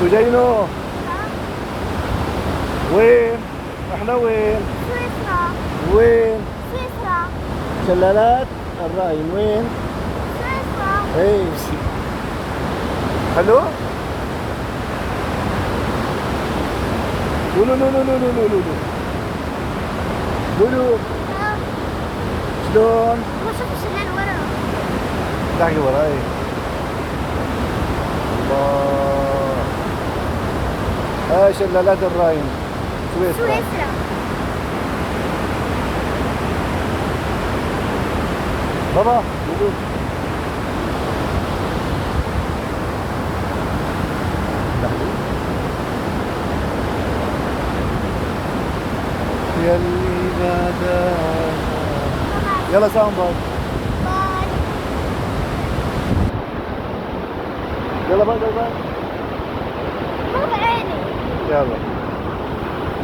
وجاينو وين؟ احنا وين؟ سويسرا. وين؟ سويسرا. شلالات الراين وين؟ سويسرا. ايه حلو؟ لولو لولو لولو لولو لولو شلون؟ ما شوف الشلال ورا. دعي وراي. الله هاي شلالات الراين سويسرا. سويسرا. بابا لولو يلي بدا يلا ساوند باي. باي. يلا باي باي باي. مو بعيني. يلا